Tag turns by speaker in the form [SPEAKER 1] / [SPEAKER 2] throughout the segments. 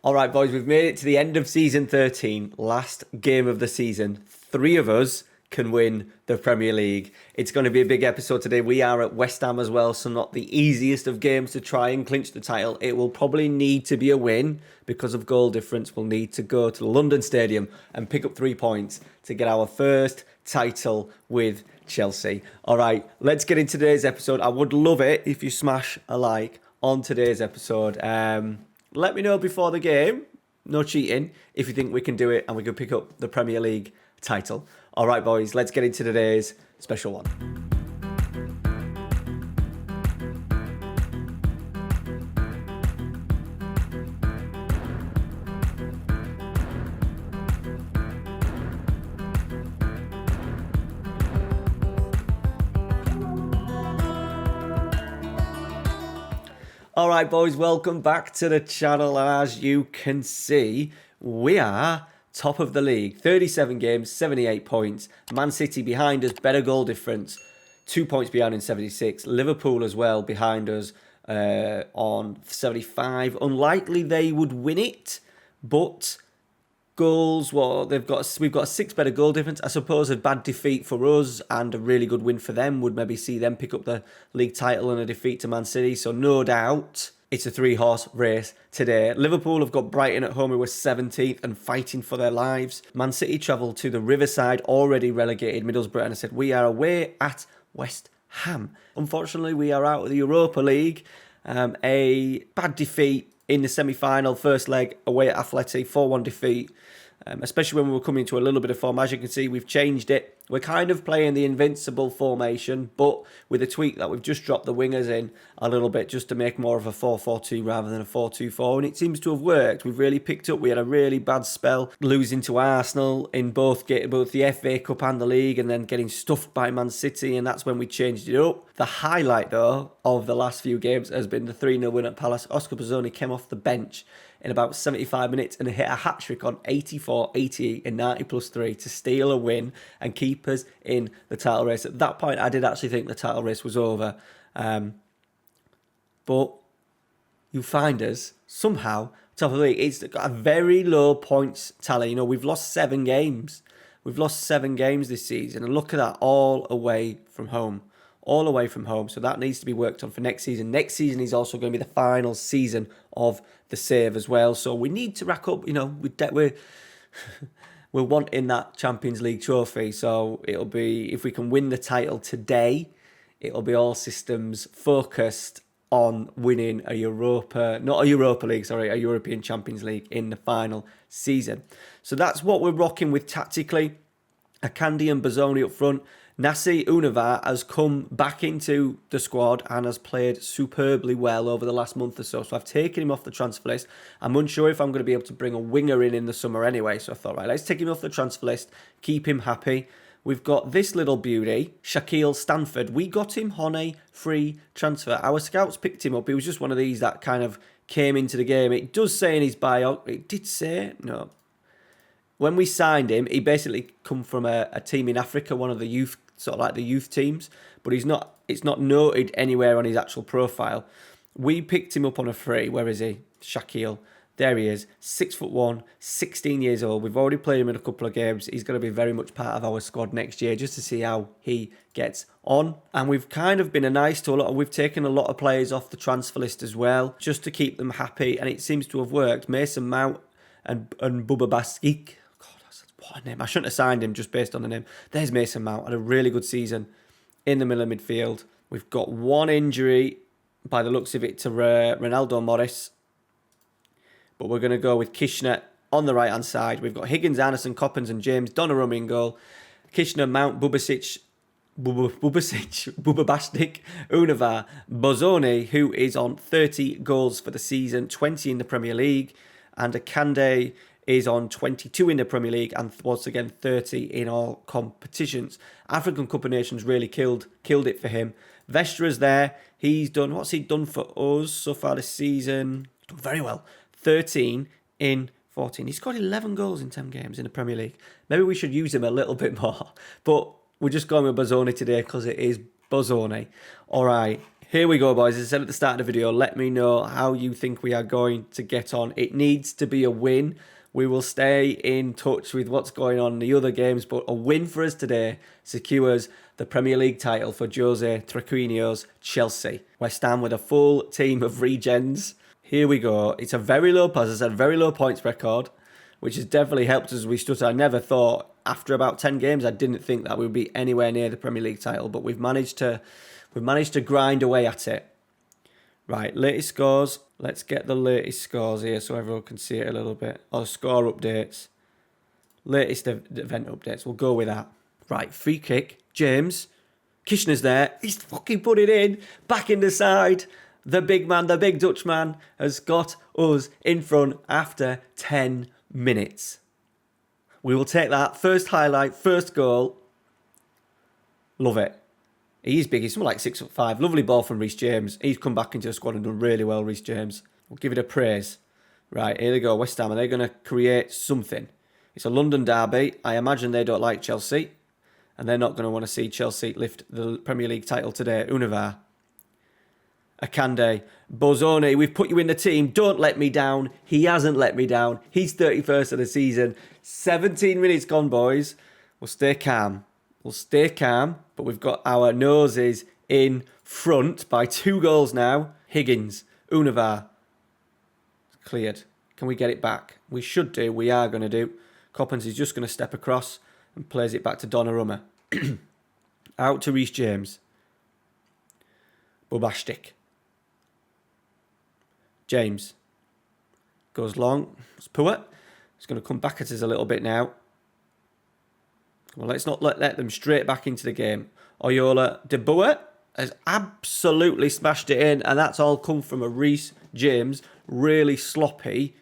[SPEAKER 1] All right, boys, we've made it to the end of season 13, last game of the season. 3 of us can win the Premier League. It's going to be a big episode today. We are at West Ham as well, so not the easiest of games to try and clinch the title. It will probably need to be a win because of goal difference. We'll need to go to the London Stadium and pick up 3 points to get our first title with Chelsea. All right, let's get into today's episode. I would love it if you smash a like on today's episode. Let me know before the game, no cheating, if you think we can do it and we can pick up the Premier League title. All right, boys, let's get into today's special one. All right, boys, welcome back to the channel. As you can see, we are top of the league. 37 games, 78 points. Man City behind us, better goal difference. 2 points behind in 76. Liverpool as well behind us on 75. Unlikely they would win it, but goals, well, we've got a 6 better goal difference. I suppose a bad defeat for us and a really good win for them would maybe see them pick up the league title and a defeat to Man City. So no doubt it's a 3-horse race today. Liverpool have got Brighton at home, who were 17th and fighting for their lives. Man City travel to the Riverside, already relegated Middlesbrough, and I said we are away at West Ham. Unfortunately, we are out of the Europa League. A bad defeat in the semi-final, first leg away at Atleti, 4-1 defeat, especially when we were coming to a little bit of form. As you can see, we've changed it. We're kind of playing the invincible formation, but with a tweak that we've just dropped the wingers in a little bit just to make more of a 4-4-2 rather than a 4-2-4, and it seems to have worked. We've really picked up. We had a really bad spell losing to Arsenal in both the FA Cup and the league, and then getting stuffed by Man City, and that's when we changed it up. The highlight, though, of the last few games has been the 3-0 win at Palace. Oscar Pizzoni came off the bench in about 75 minutes and hit a hat-trick on 84, 88 and 90 plus 3 to steal a win and keep us in the title race. At that point, I did actually think the title race was over. But you find us somehow top of the league. It's got a very low points tally. You know, we've lost 7 games. We've lost 7 games this season. And look at that, all away from home. All away from home. So that needs to be worked on for next season. Next season is also going to be the final season of the save as well. So we need to rack up, you know, we're wanting that Champions League trophy. So it'll be, if we can win the title today, it'll be all systems focused on winning a European Champions League in the final season. So that's what we're rocking with tactically. Akanji and Bazzoni up front. Nassi Unava has come back into the squad and has played superbly well over the last month or so. So I've taken him off the transfer list. I'm unsure if I'm going to be able to bring a winger in the summer anyway. So I thought, right, let's take him off the transfer list, keep him happy. We've got this little beauty, Shaquille Stanford. We got him on a free transfer. Our scouts picked him up. He was just one of these that kind of came into the game. It does say in his bio, it did say, no. When we signed him, he basically come from a team in Africa, one of the youth, sort of like the youth teams, but it's not noted anywhere on his actual profile. We picked him up on a free. Where is he? Shaquille. There he is. 6'1", 16 years old. We've already played him in a couple of games. He's going to be very much part of our squad next year just to see how he gets on. And we've kind of been we've taken a lot of players off the transfer list as well, just to keep them happy, and it seems to have worked. Mason Mount and Bubba Baskik. What a name. I shouldn't have signed him just based on the name. There's Mason Mount. Had a really good season in the middle of midfield. We've got one injury, by the looks of it, to Ronaldo Morris. But we're going to go with Kishner on the right-hand side. We've got Higgins, Anderson, Coppens and James. Donnarumma in goal. Kishner, Mount, Bubba Bastic, Unava, Bozzoni, who is on 30 goals for the season, 20 in the Premier League. And Akanji is on 22 in the Premier League and once again 30 in all competitions. African Cup of Nations really killed it for him. Vestra's there. He's done, what's he done for us so far this season? Done very well. 13 in 14. He's scored 11 goals in 10 games in the Premier League. Maybe we should use him a little bit more. But we're just going with Bozzoni today because it is Bozzoni. All right. Here we go, boys. As I said at the start of the video, let me know how you think we are going to get on. It needs to be a win. We will stay in touch with what's going on in the other games, but a win for us today secures the Premier League title for Jose Trequinho's Chelsea. West Ham with a full team of regens. Here we go. It's a very low, as I said, very low points record, which has definitely helped us as we stood. I never thought, after about 10 games, I didn't think that we would be anywhere near the Premier League title, but we've managed to grind away at it. Right, latest scores. Let's get the latest scores here so everyone can see it a little bit. Or score updates. Latest event updates. We'll go with that. Right, free kick. James. Kishner's there. He's fucking put it in. Back in the side. The big man, the big Dutch man, has got us in front after 10 minutes. We will take that. First highlight, first goal. Love it. He's big. He's something like 6'5". Lovely ball from Reece James. He's come back into the squad and done really well, Reece James. We'll give it a praise. Right, here they go. West Ham. Are they going to create something? It's a London derby. I imagine they don't like Chelsea. And they're not going to want to see Chelsea lift the Premier League title today. Univar. Akande. Bozone. We've put you in the team. Don't let me down. He hasn't let me down. He's 31st of the season. 17 minutes gone, boys. We'll stay calm. We'll stay calm, but we've got our noses in front by 2 goals now. Higgins, Univar, cleared. Can we get it back? We should do. We are going to do. Coppens is just going to step across and plays it back to Donnarumma. Out to Reece James. Bobastic. James. Goes long. It's poor. It's going to come back at us a little bit now. Well, let's not let them straight back into the game. Oyola De Boer has absolutely smashed it in, and that's all come from a Reece James really sloppy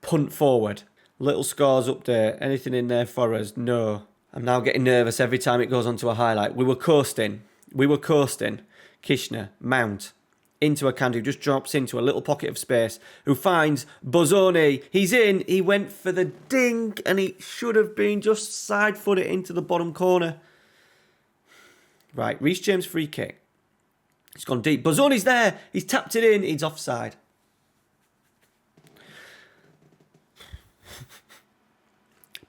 [SPEAKER 1] punt forward. Little scores up there. Anything in there for us? No. I'm now getting nervous every time it goes onto a highlight. We were coasting. Kishner, Mount. Into Akande, who just drops into a little pocket of space, who finds Bozone. He's in. He went for the ding, and he should have been just side-footed into the bottom corner. Right, Reece James free kick. It's gone deep. Bozone's there. He's tapped it in. He's offside.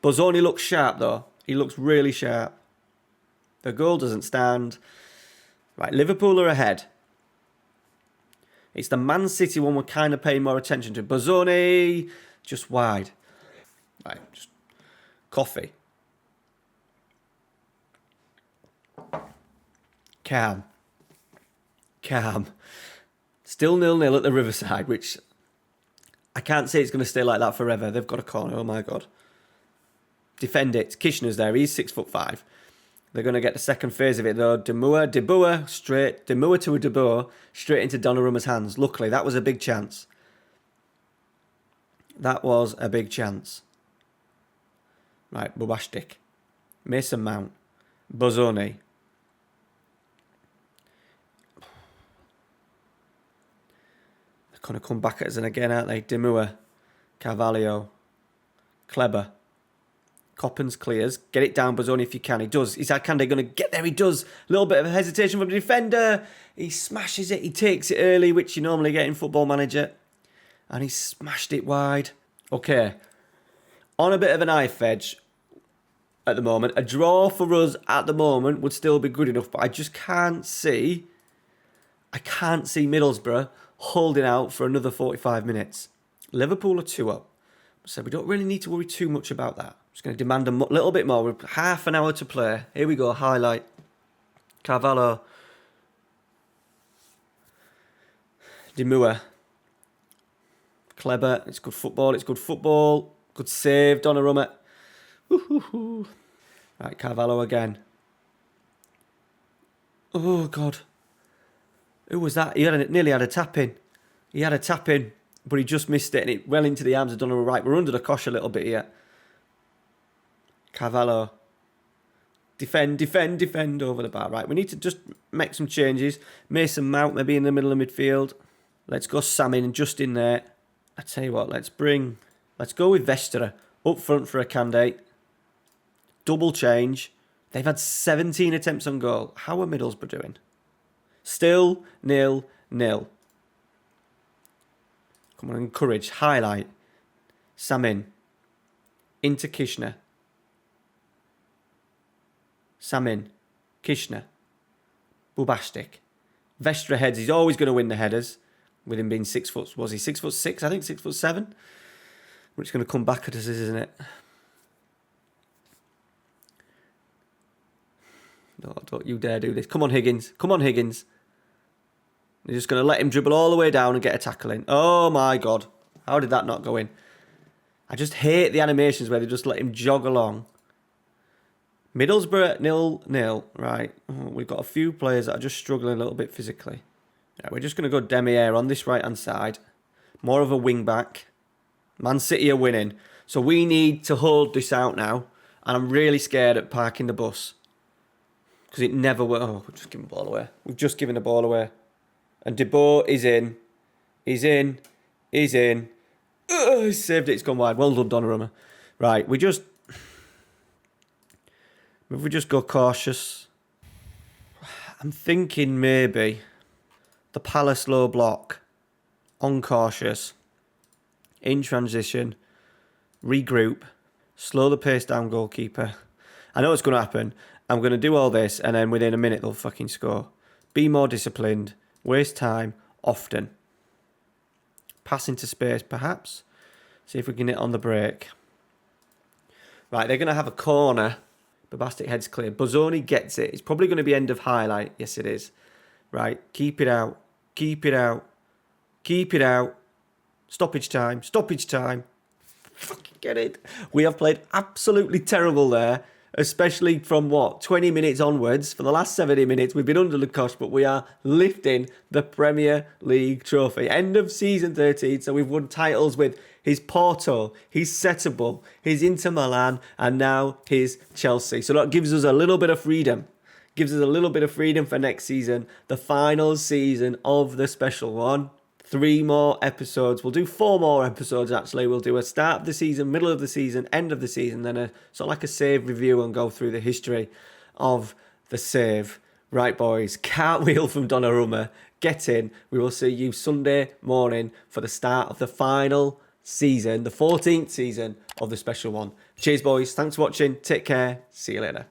[SPEAKER 1] Bozone looks sharp, though. He looks really sharp. The goal doesn't stand. Right, Liverpool are ahead. It's the Man City one we're kind of paying more attention to. Bozone, just wide. Right, just coffee. Calm. Still 0-0 at the Riverside, which I can't say it's going to stay like that forever. They've got a corner, oh my God. Defend it. Kishner's there, he's 6'5". They're going to get the second phase of it though. De Boer to De Boer, straight into Donnarumma's hands. Luckily, that was a big chance. Right, Bobastic. Mason Mount. Bozone. They're going to come back at us again, aren't they? De Boer. Carvalho. Kleber. Coppens clears. Get it down, Bozone, if you can. He does. Is Akande going to get there? He does. A little bit of hesitation from the defender. He smashes it. He takes it early, which you normally get in Football Manager. And he smashed it wide. Okay. On a bit of a knife edge at the moment. A draw for us at the moment would still be good enough. But I just can't see... Middlesbrough holding out for another 45 minutes. Liverpool are 2-up. So we don't really need to worry too much about that. Just going to demand a little bit more. We've half an hour to play. Here we go. Highlight. Carvalho. De Boer. Kleber. It's good football. Good save. Donnarumma. Woo-hoo-hoo. Right, Carvalho again. Oh, God. Who was that? He nearly had a tap in. But he just missed it and it well into the arms of Donnarumma. Right, we're under the cosh a little bit here. Carvalho. Defend over the bar. Right, we need to just make some changes. Mason Mount maybe in the middle of midfield. Let's go Sam in just in there. I tell you what, let's go with Vestra up front for Akande. Double change. They've had 17 attempts on goal. How are Middlesbrough doing? Still 0-0. Come on, encourage. Highlight. Samin. Into Kishner. Samin. Kishner. Bubastic. Vestra heads. He's always going to win the headers. With him being 6 foot. Was he 6'6"? I think 6'7". Which is going to come back at us, isn't it? No, don't you dare do this. Come on, Higgins. Come on, Higgins. You're just going to let him dribble all the way down and get a tackle in. Oh, my God. How did that not go in? I just hate the animations where they just let him jog along. Middlesbrough 0-0. Right. Oh, we've got a few players that are just struggling a little bit physically. Yeah, we're just going to go Demier on this right-hand side. More of a wing-back. Man City are winning. So we need to hold this out now. And I'm really scared at parking the bus. Because it never will. Oh, we've just given the ball away. We've just given the ball away. And De Boer is in. He's in. He's in. He saved it. It's gone wide. Well done, Donnarumma. Right, if we just go cautious. I'm thinking maybe the Palace low block. On cautious. In transition. Regroup. Slow the pace down, goalkeeper. I know what's going to happen. I'm going to do all this and then within a minute they'll fucking score. Be more disciplined. Waste time often. Pass into space perhaps. See if we can hit on the break. Right, they're going to have a corner. Bubastic heads clear. Bozzoni gets it. It's probably going to be end of highlight. Yes, it is. Right, keep it out. Keep it out. Keep it out. Stoppage time. Stoppage time. Fucking get it. We have played absolutely terrible there. Especially from 20 minutes onwards. For the last 70 minutes, we've been under the cosh, but we are lifting the Premier League trophy. End of season 13, so we've won titles with his Porto, his Setubal, his Inter Milan, and now his Chelsea. So that gives us a little bit of freedom. Gives us a little bit of freedom for next season. The final season of the special one. 3 more episodes. We'll do 4 more episodes, actually. We'll do a start of the season, middle of the season, end of the season, then a sort of like a save review and go through the history of the save. Right, boys, cartwheel from Donnarumma. Get in. We will see you Sunday morning for the start of the final season, the 14th season of the special one. Cheers, boys. Thanks for watching. Take care. See you later.